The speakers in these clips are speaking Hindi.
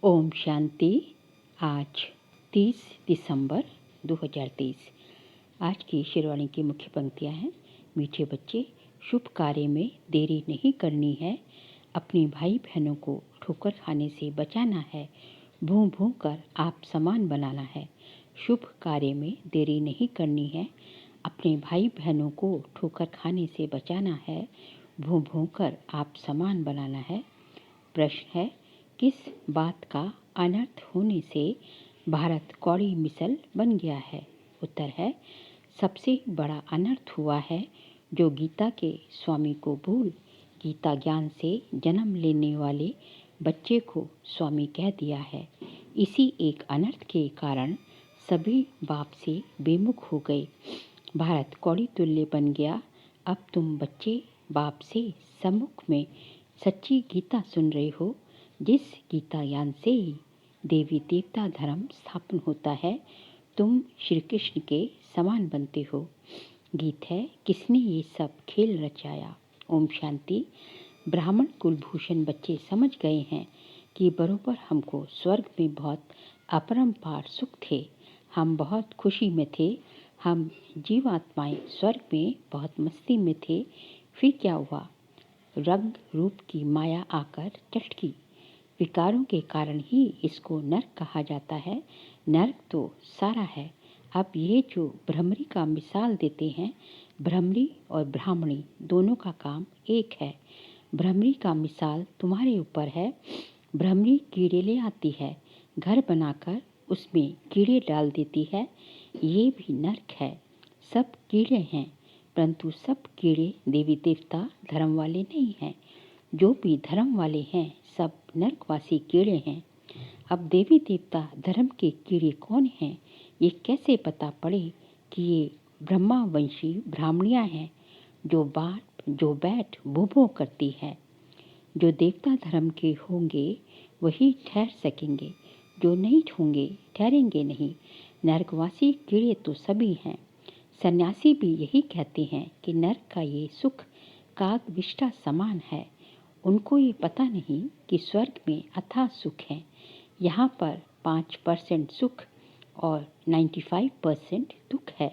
ओम शांति। आज 30 दिसंबर 2023। आज की शेरवाणी की मुख्य पंक्तियाँ हैं। मीठे बच्चे, शुभ कार्य में देरी नहीं करनी है। अपने भाई बहनों को ठोकर खाने से बचाना है। भूं भूं कर आप समान बनाना है। शुभ कार्य में देरी नहीं करनी है। अपने भाई बहनों को ठोकर खाने से बचाना है। भूं भूं कर आप समान बनाना है। प्रश्न है, किस बात का अनर्थ होने से भारत कौड़ी मिसल बन गया है? उत्तर है, सबसे बड़ा अनर्थ हुआ है जो गीता के स्वामी को भूल गीता ज्ञान से जन्म लेने वाले बच्चे को स्वामी कह दिया है। इसी एक अनर्थ के कारण सभी बाप से बेमुख हो गए। भारत कौड़ी तुल्य बन गया। अब तुम बच्चे बाप से सम्मुख में सच्ची गीता सुन रहे हो, जिस गीता ज्ञान से ही देवी देवता धर्म स्थापन होता है। तुम श्री कृष्ण के समान बनते हो। गीत है, किसने ये सब खेल रचाया? ओम शांति। ब्राह्मण कुलभूषण बच्चे समझ गए हैं कि बरोबर हमको स्वर्ग में बहुत अपरंपार सुख थे। हम बहुत खुशी में थे। हम जीवात्माएं स्वर्ग में बहुत मस्ती में थे। फिर क्या हुआ? रंग रूप की माया आकर चटकी। विकारों के कारण ही इसको नरक कहा जाता है। नरक तो सारा है। अब ये जो भ्रमरी का मिसाल देते हैं, भ्रमरी और ब्राह्मणी दोनों का काम एक है। भ्रमरी का मिसाल तुम्हारे ऊपर है। भ्रमरी कीड़े ले आती है, घर बनाकर उसमें कीड़े डाल देती है। ये भी नरक है। सब कीड़े हैं, परंतु सब कीड़े देवी देवता धर्म वाले नहीं हैं। जो भी धर्म वाले हैं सब नरकवासी कीड़े हैं। अब देवी देवता धर्म के कीड़े कौन हैं, ये कैसे पता पड़े कि ये ब्रह्मावंशी ब्राह्मणियाँ हैं जो बैठ भूभो करती है। जो देवता धर्म के होंगे वही ठहर सकेंगे, जो नहीं होंगे ठहरेंगे नहीं। नरकवासी कीड़े तो सभी हैं। सन्यासी भी यही कहते हैं कि नरक का ये सुख काग विष्ठा समान है। उनको ये पता नहीं कि स्वर्ग में अथाह सुख है। यहाँ पर 5% सुख और 95% दुख है,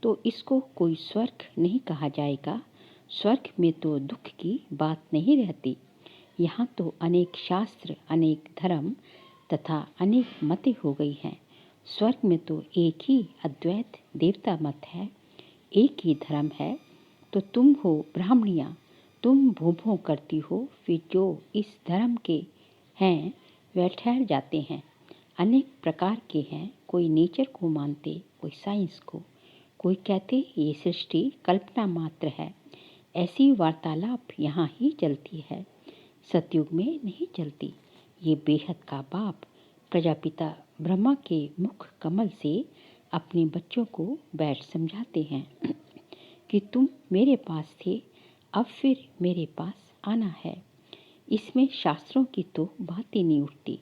तो इसको कोई स्वर्ग नहीं कहा जाएगा। स्वर्ग में तो दुख की बात नहीं रहती। यहाँ तो अनेक शास्त्र, अनेक धर्म तथा अनेक मतें हो गई हैं। स्वर्ग में तो एक ही अद्वैत देवता मत है, एक ही धर्म है। तो तुम हो ब्राह्मणियाँ, तुम भों करती हो। फिर जो इस धर्म के हैं वह ठहर जाते हैं। अनेक प्रकार के हैं। कोई नेचर को मानते, कोई साइंस को, कोई कहते ये सृष्टि कल्पना मात्र है। ऐसी वार्तालाप यहाँ ही चलती है, सतयुग में नहीं चलती। ये बेहद का बाप प्रजापिता ब्रह्मा के मुख कमल से अपने बच्चों को बैठ समझाते हैं कि तुम मेरे पास थे, अब फिर मेरे पास आना है। इसमें शास्त्रों की तो बात ही नहीं उठती।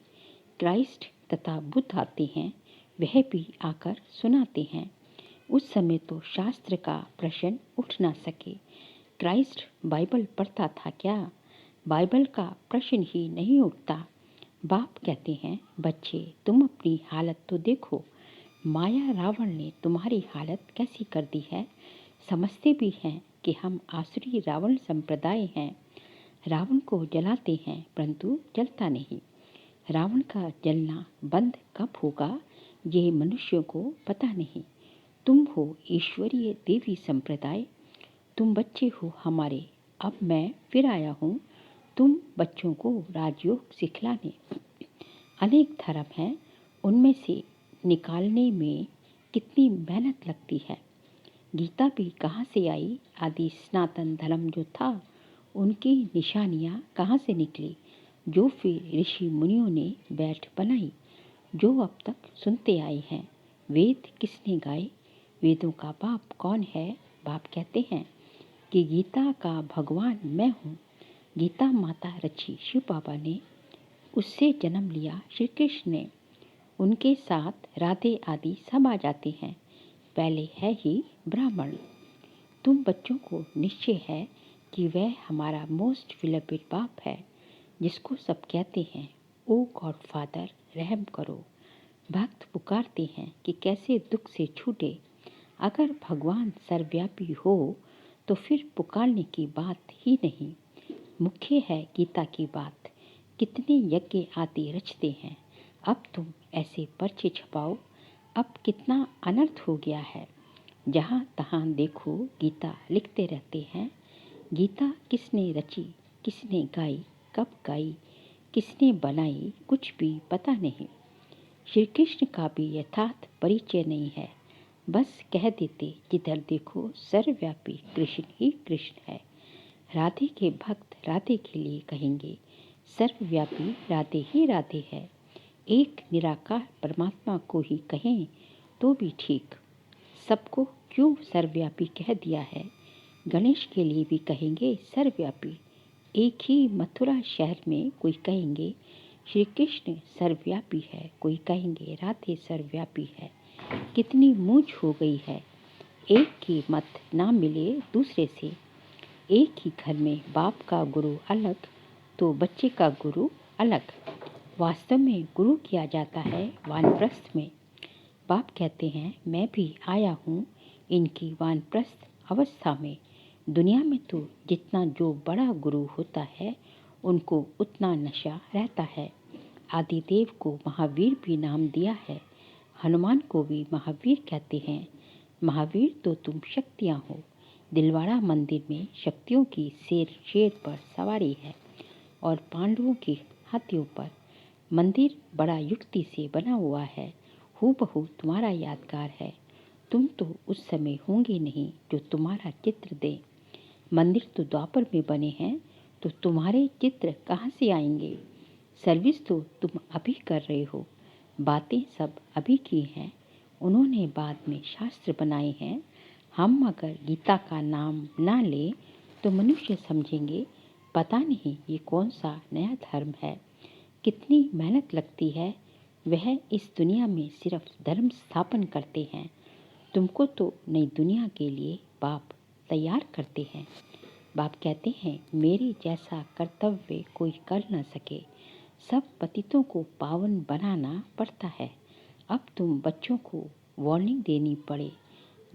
क्राइस्ट तथा बुद्ध आते हैं, वह भी आकर सुनाते हैं। उस समय तो शास्त्र का प्रश्न उठ ना सके। क्राइस्ट बाइबल पढ़ता था क्या? बाइबल का प्रश्न ही नहीं उठता। बाप कहते हैं, बच्चे तुम अपनी हालत तो देखो। माया रावण ने तुम्हारी हालत कैसी कर दी है। समझते भी हैं कि हम आसुरी रावण संप्रदाय हैं। रावण को जलाते हैं परंतु जलता नहीं। रावण का जलना बंद कब होगा ये मनुष्यों को पता नहीं। तुम हो ईश्वरीय देवी संप्रदाय, तुम बच्चे हो हमारे। अब मैं फिर आया हूँ तुम बच्चों को राजयोग सिखलाने। अनेक धर्म हैं, उनमें से निकालने में कितनी मेहनत लगती है। गीता भी कहाँ से आई? आदि सनातन धर्म जो था उनकी निशानियाँ कहाँ से निकली, जो फिर ऋषि मुनियों ने बैठ बनाई, जो अब तक सुनते आए हैं। वेद किसने गाए? वेदों का बाप कौन है? बाप कहते हैं कि गीता का भगवान मैं हूँ। गीता माता रची शिव बाबा ने, उससे जन्म लिया श्री कृष्ण ने। उनके साथ राधे आदि सब आ जाते हैं। पहले है ही ब्राह्मण। तुम बच्चों को निश्चय है कि वह हमारा मोस्ट विलपिड बाप है, जिसको सब कहते हैं ओ गॉड फादर रहम करो। भक्त पुकारते हैं कि कैसे दुख से छूटे। अगर भगवान सर्वव्यापी हो तो फिर पुकारने की बात ही नहीं। मुख्य है गीता की बात। कितने यज्ञ आदि रचते हैं, अब तुम ऐसे पर्चे छपाओ। अब कितना अनर्थ हो गया है। जहाँ तहाँ देखो गीता लिखते रहते हैं। गीता किसने रची, किसने गाई, कब गाई, किसने बनाई, कुछ भी पता नहीं। श्री कृष्ण का भी यथार्थ परिचय नहीं है। बस कह देते जिधर देखो सर्वव्यापी कृष्ण ही कृष्ण है। राधे के भक्त राधे के लिए कहेंगे सर्वव्यापी राधे ही राधे है। एक निराकार परमात्मा को ही कहें तो भी ठीक। सबको क्यों सर्वव्यापी कह दिया है। गणेश के लिए भी कहेंगे सर्वव्यापी। एक ही मथुरा शहर में कोई कहेंगे श्री कृष्ण सर्वव्यापी है, कोई कहेंगे राधे सर्वव्यापी है। कितनी मूंछ हो गई है। एक की मत ना मिले दूसरे से। एक ही घर में बाप का गुरु अलग तो बच्चे का गुरु अलग। वास्तव में गुरु किया जाता है वानप्रस्थ में। बाप कहते हैं मैं भी आया हूँ इनकी वानप्रस्थ अवस्था में। दुनिया में तो जितना जो बड़ा गुरु होता है उनको उतना नशा रहता है। आदिदेव को महावीर भी नाम दिया है। हनुमान को भी महावीर कहते हैं। महावीर तो तुम शक्तियाँ हो। दिलवाड़ा मंदिर में शक्तियों की शेर पर सवारी है और पांडवों के हाथियों पर। मंदिर बड़ा युक्ति से बना हुआ है। हूबहू तुम्हारा यादगार है। तुम तो उस समय होंगे नहीं जो तुम्हारा चित्र दे। मंदिर तो द्वापर में बने हैं तो तुम्हारे चित्र कहाँ से आएंगे। सर्विस तो तुम अभी कर रहे हो। बातें सब अभी की हैं। उन्होंने बाद में शास्त्र बनाए हैं। हम अगर गीता का नाम ना लें तो मनुष्य समझेंगे पता नहीं ये कौन सा नया धर्म है। कितनी मेहनत लगती है। वह इस दुनिया में सिर्फ धर्म स्थापन करते हैं। तुमको तो नई दुनिया के लिए बाप तैयार करते हैं। बाप कहते हैं मेरे जैसा कर्तव्य कोई कर न सके। सब पतितों को पावन बनाना पड़ता है। अब तुम बच्चों को वार्निंग देनी पड़े।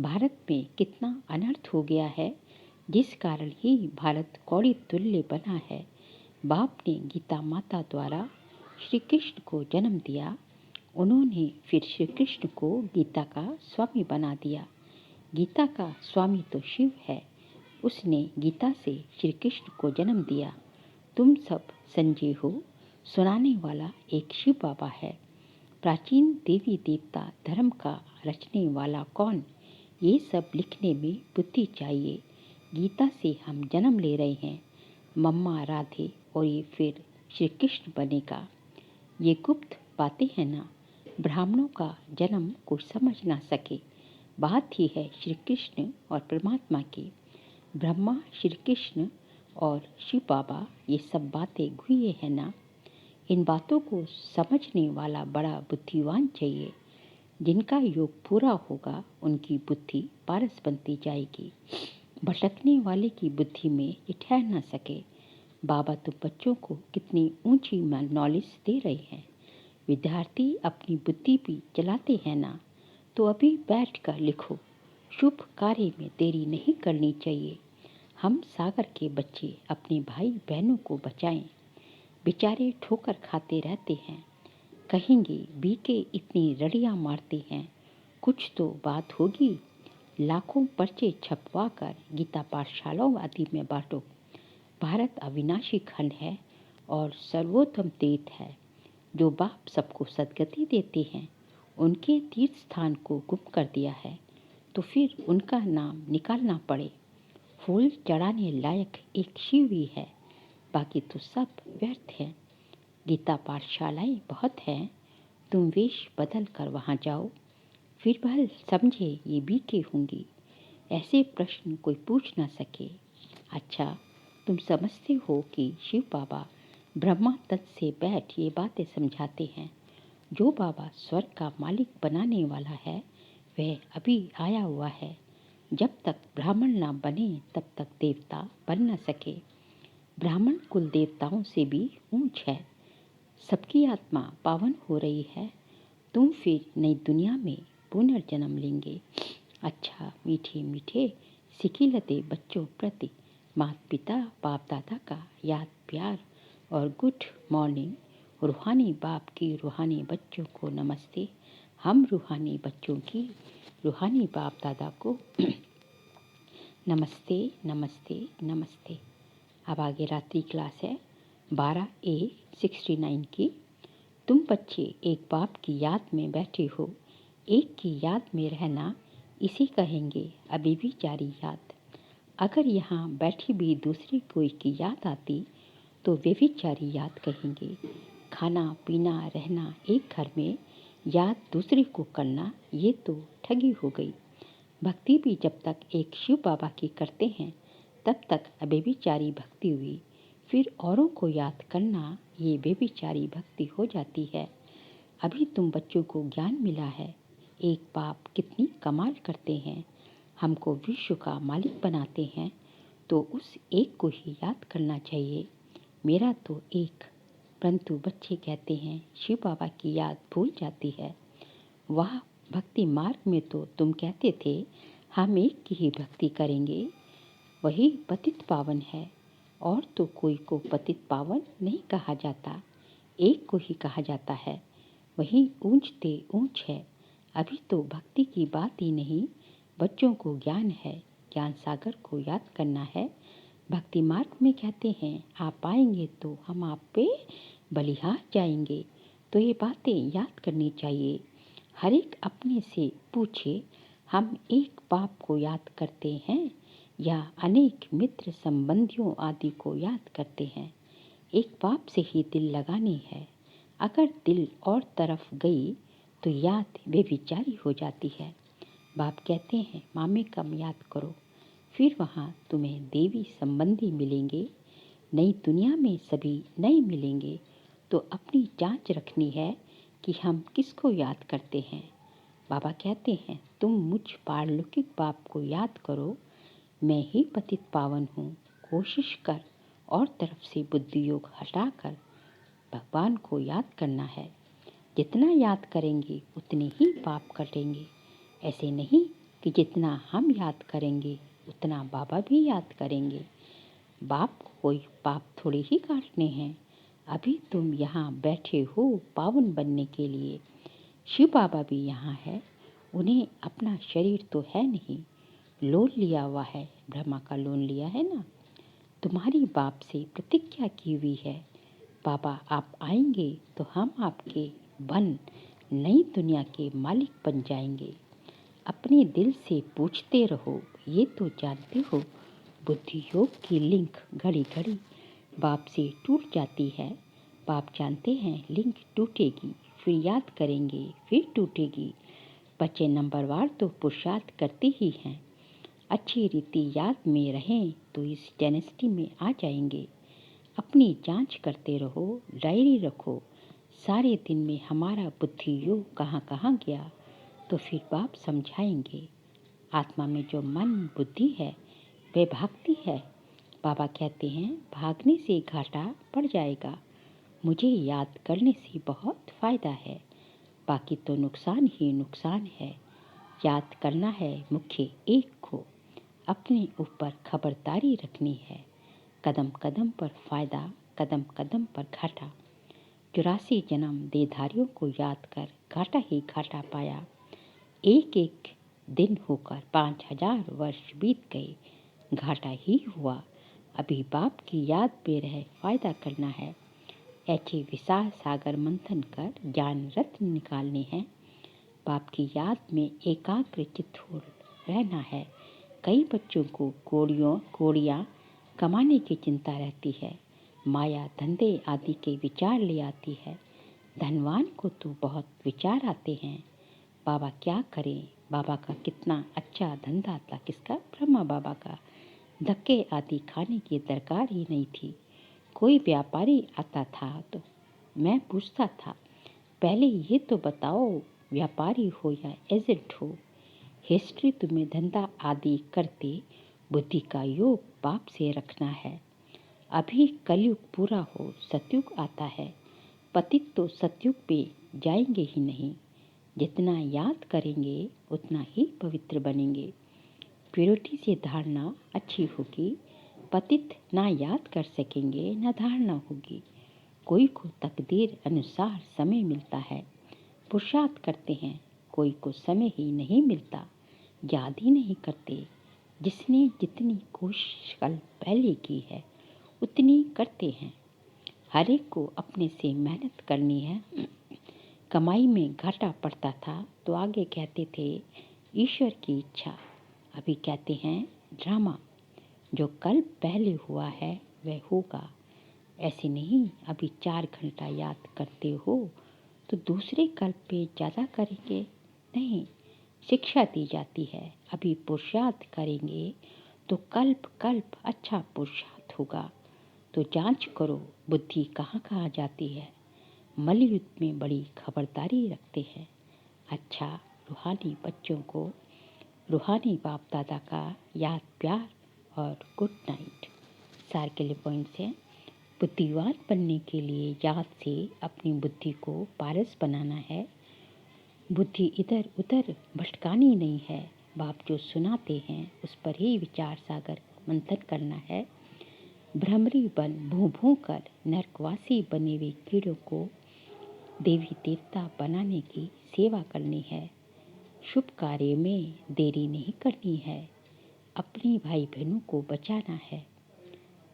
भारत में कितना अनर्थ हो गया है जिस कारण ही भारत कौड़ी तुल्य बना है। बाप ने गीता माता द्वारा श्री कृष्ण को जन्म दिया। उन्होंने फिर श्री कृष्ण को गीता का स्वामी बना दिया। गीता का स्वामी तो शिव है। उसने गीता से श्री कृष्ण को जन्म दिया। तुम सब संजय हो। सुनाने वाला एक शिव बाबा है। प्राचीन देवी देवता धर्म का रचने वाला कौन, ये सब लिखने में बुद्धि चाहिए। गीता से हम जन्म ले रहे हैं। मम्मा राधे और ये फिर श्री कृष्ण बनेगा। ये गुप्त बातें हैं ना। ब्राह्मणों का जन्म कोई समझ ना सके। बात ही है श्री कृष्ण और परमात्मा की। ब्रह्मा श्री कृष्ण और शिव बाबा ये सब बातें गुह्य है ना। इन बातों को समझने वाला बड़ा बुद्धिमान चाहिए। जिनका योग पूरा होगा उनकी बुद्धि पारस बनती जाएगी। भटकने वाले की बुद्धि में ये ठहर न सके। बाबा तो बच्चों को कितनी ऊंची नॉलेज दे रहे हैं। विद्यार्थी अपनी बुद्धि भी चलाते हैं ना। तो अभी बैठ कर लिखो। शुभ कार्य में देरी नहीं करनी चाहिए। हम सागर के बच्चे अपने भाई बहनों को बचाएं। बेचारे ठोकर खाते रहते हैं। कहेंगे बीके इतनी रड़ियाँ मारते हैं, कुछ तो बात होगी। लाखों पर्चे छपवा कर गीता पाठशालाओं आदि में बांटो। भारत अविनाशी खंड है और सर्वोत्तम तीर्थ है। जो बाप सबको सदगति देते हैं उनके तीर्थ स्थान को गुम कर दिया है तो फिर उनका नाम निकालना पड़े। फूल चढ़ाने लायक एक शिव ही है, बाकी तो सब व्यर्थ है। गीता पाठशालाएं बहुत हैं। तुम वेश बदल कर वहाँ जाओ। फिर भल समझे ये बीके होंगी। ऐसे प्रश्न कोई पूछ ना सके। अच्छा, तुम समझते हो कि शिव बाबा ब्रह्मा तत्व से बैठ ये बातें समझाते हैं। जो बाबा स्वर्ग का मालिक बनाने वाला है वह अभी आया हुआ है। जब तक ब्राह्मण ना बने तब तक देवता बन न सके। ब्राह्मण कुल देवताओं से भी ऊंच है। सबकी आत्मा पावन हो रही है, तुम फिर नई दुनिया में पुनर्जन्म लेंगे। अच्छा मीठे मीठे सिखिलते बच्चों प्रति माता पिता बाप दादा का याद प्यार और गुड मॉर्निंग। रूहानी बाप की रूहानी बच्चों को नमस्ते। हम रूहानी बच्चों की रूहानी बाप दादा को नमस्ते नमस्ते नमस्ते। अब आगे रात्रि क्लास है 12A69 की। तुम बच्चे एक बाप की याद में बैठे हो, एक की याद में रहना इसे कहेंगे अभी भी जारी याद। अगर यहाँ बैठी भी दूसरी कोई की याद आती तो वे भी जारी याद कहेंगे। खाना पीना रहना एक घर में, याद दूसरे को करना ये तो ठगी हो गई। भक्ति भी जब तक एक शिव बाबा की करते हैं तब तक अव्यभिचारी भक्ति हुई, फिर औरों को याद करना ये व्यभिचारी भक्ति हो जाती है। अभी तुम बच्चों को ज्ञान मिला है, एक बाप कितनी कमाल करते हैं, हमको विश्व का मालिक बनाते हैं, तो उस एक को ही याद करना चाहिए। मेरा तो एक, परंतु बच्चे कहते हैं शिव बाबा की याद भूल जाती है। वह भक्ति मार्ग में तो तुम कहते थे हम एक की ही भक्ति करेंगे, वही पतित पावन है, और तो कोई को पतित पावन नहीं कहा जाता, एक को ही कहा जाता है, वही ऊंचते ऊंच है। अभी तो भक्ति की बात ही नहीं, बच्चों को ज्ञान है, ज्ञान सागर को याद करना है। भक्ति मार्ग में कहते हैं आप आएंगे तो हम आप पे बलिहार जाएंगे, तो ये बातें याद करनी चाहिए। हर एक अपने से पूछे हम एक बाप को याद करते हैं या अनेक मित्र संबंधियों आदि को याद करते हैं। एक बाप से ही दिल लगानी है, अगर दिल और तरफ गई तो याद बेविचारी हो जाती है। बाप कहते हैं मामे कम याद करो, फिर वहाँ तुम्हें देवी संबंधी मिलेंगे। नई दुनिया में सभी नए मिलेंगे, तो अपनी जांच रखनी है कि हम किसको याद करते हैं। बाबा कहते हैं तुम मुझ पारलौकिक बाप को याद करो, मैं ही पतित पावन हूँ। कोशिश कर और तरफ से बुद्धि योग हटाकर भगवान को याद करना है। जितना याद करेंगे उतने ही पाप कटेंगे। ऐसे नहीं कि जितना हम याद करेंगे उतना बाबा भी याद करेंगे। बाप को कोई पाप थोड़े ही काटने हैं। अभी तुम यहाँ बैठे हो पावन बनने के लिए। शिव बाबा भी यहाँ है, उन्हें अपना शरीर तो है नहीं, लोन लिया हुआ है, ब्रह्मा का लोन लिया है ना। तुम्हारी बाप से प्रतिज्ञा की हुई है, बाबा आप आएंगे तो हम आपके बन नई दुनिया के मालिक बन जाएंगे। अपने दिल से पूछते रहो, ये तो जानते हो बुद्धि योग की लिंक घड़ी घड़ी बाप से टूट जाती है। बाप जानते हैं लिंक टूटेगी, फिर याद करेंगे, फिर टूटेगी। बच्चे नंबरवार तो पुरुषार्थ करते ही हैं, अच्छी रीति याद में रहें तो इस डायनेस्टी में आ जाएंगे। अपनी जांच करते रहो, डायरी रखो, सारे दिन में हमारा बुद्धि योग कहाँ कहाँ गया, तो फिर बाप समझाएंगे। आत्मा में जो मन बुद्धि है वह भागती है। बाबा कहते हैं भागने से घाटा पड़ जाएगा, मुझे याद करने से बहुत फ़ायदा है, बाकी तो नुकसान ही नुकसान है। याद करना है मुख्य एक को, अपने ऊपर खबरदारी रखनी है। कदम कदम पर फ़ायदा, कदम कदम पर घाटा। 84 जन्म देहधारियों को याद कर घाटा ही घाटा पाया। एक एक दिन होकर 5000 वर्ष बीत गए, घाटा ही हुआ। अभी बाप की याद पे रह फ़ायदा करना है। ऐसे विशाल सागर मंथन कर ज्ञान रत्न निकालने हैं। बाप की याद में एकाग्र चित्त हो रहना है। कई बच्चों को कोड़ियाँ कमाने की चिंता रहती है, माया धंधे आदि के विचार ले आती है। धनवान को तो बहुत विचार आते हैं, बाबा क्या करें, बाबा का कितना अच्छा धंधा था, किसका, ब्रह्मा बाबा का। धक्के आदि खाने की दरकार ही नहीं थी। कोई व्यापारी आता था तो मैं पूछता था पहले ये तो बताओ व्यापारी हो या एजेंट हो। हिस्ट्री तुम्हें धंधा आदि करते बुद्धि का योग बाप से रखना है। अभी कलयुग पूरा हो, सतयुग आता है, पतित तो सतयुग पे जाएंगे ही नहीं। जितना याद करेंगे उतना ही पवित्र बनेंगे। प्योरिटी से धारणा अच्छी होगी। पतित ना याद कर सकेंगे ना धारणा होगी। कोई को तकदीर अनुसार समय मिलता है, पुरुषार्थ करते हैं। कोई को समय ही नहीं मिलता, याद ही नहीं करते। जिसने जितनी कोशिश कल पहले की है उतनी करते हैं। हर एक को अपने से मेहनत करनी है। कमाई में घाटा पड़ता था तो आगे कहते थे ईश्वर की इच्छा, अभी कहते हैं ड्रामा। जो कल पहले हुआ है वह होगा। ऐसे नहीं अभी 4 घंटा याद करते हो तो दूसरे कल्प पे ज़्यादा करेंगे, नहीं। शिक्षा दी जाती है अभी पुरुषार्थ करेंगे तो कल्प कल्प अच्छा पुरुषार्थ होगा। तो जांच करो बुद्धि कहाँ कहाँ जाती है। मलयुद्ध में बड़ी खबरदारी रखते हैं। अच्छा रूहानी बच्चों को रूहानी बाप दादा का याद प्यार और गुड नाइट। सार के लिए पॉइंट्स हैं। बुद्धिवान बनने के लिए याद से अपनी बुद्धि को पारस बनाना है। बुद्धि इधर उधर भटकानी नहीं है। बाप जो सुनाते हैं उस पर ही विचार सागर मंथन करना है। भ्रमरी बन भूं भूं कर नरकवासी बने हुए कीड़ों को देवी देवता बनाने की सेवा करनी है। शुभ कार्य में देरी नहीं करनी है। अपने भाई बहनों को बचाना है।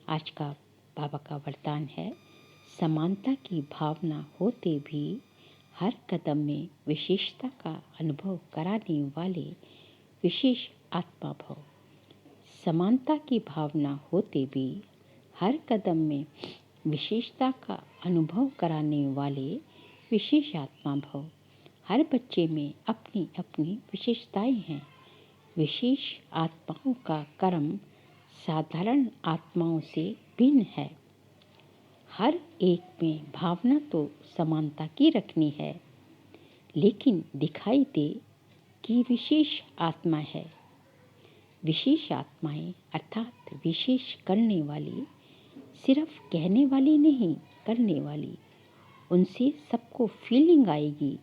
आज का बाबा का वरदान है, समानता की भावना होते भी हर कदम में विशेषता का अनुभव कराने वाले विशेष आत्मा भव। समानता की भावना होते भी हर कदम में विशेषता का अनुभव कराने वाले विशेष आत्मा भव। हर बच्चे में अपनी अपनी विशेषताएं हैं। विशेष आत्माओं का कर्म साधारण आत्माओं से भिन्न है। हर एक में भावना तो समानता की रखनी है, लेकिन दिखाई दे कि विशेष आत्मा है। विशेष आत्माएं अर्थात विशेष करने वाली, सिर्फ कहने वाली नहीं, करने वाली। उनसे सबको फीलिंग आएगी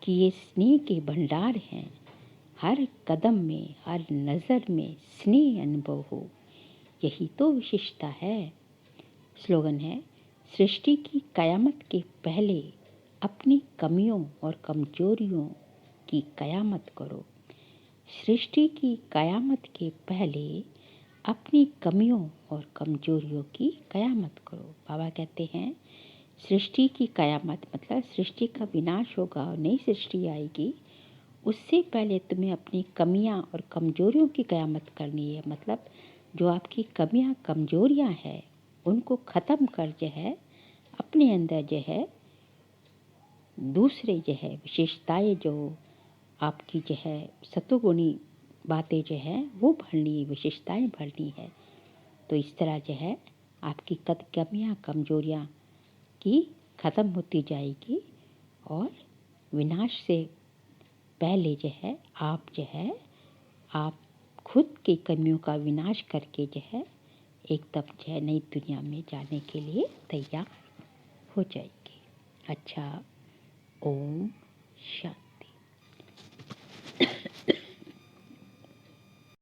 कि ये स्नेह के भंडार हैं। हर कदम में हर नज़र में स्नेह अनुभव हो, यही तो विशेषता है। स्लोगन है, सृष्टि की कयामत के पहले अपनी कमियों और कमजोरियों की कयामत करो। सृष्टि की कयामत के पहले अपनी कमियों और कमजोरियों की कयामत करो। बाबा कहते हैं सृष्टि की कयामत मतलब सृष्टि का विनाश होगा और नई सृष्टि आएगी, उससे पहले तुम्हें अपनी कमियां और कमजोरियों की कयामत करनी है। मतलब जो आपकी कमियां कमजोरियां हैं उनको ख़त्म कर जो है अपने अंदर जो है दूसरे जो है विशेषताएं जो आपकी जो है सतोगुणी बातें जो है वो भरनी, विशेषताएं भरनी है। तो इस तरह जो है आपकी कमियां कमजोरियां की ख़त्म होती जाएगी और विनाश से पहले जो है आप खुद की कमियों का विनाश करके जो है एकदम जो है नई दुनिया में जाने के लिए तैयार हो जाएगी। अच्छा, ओम शांति।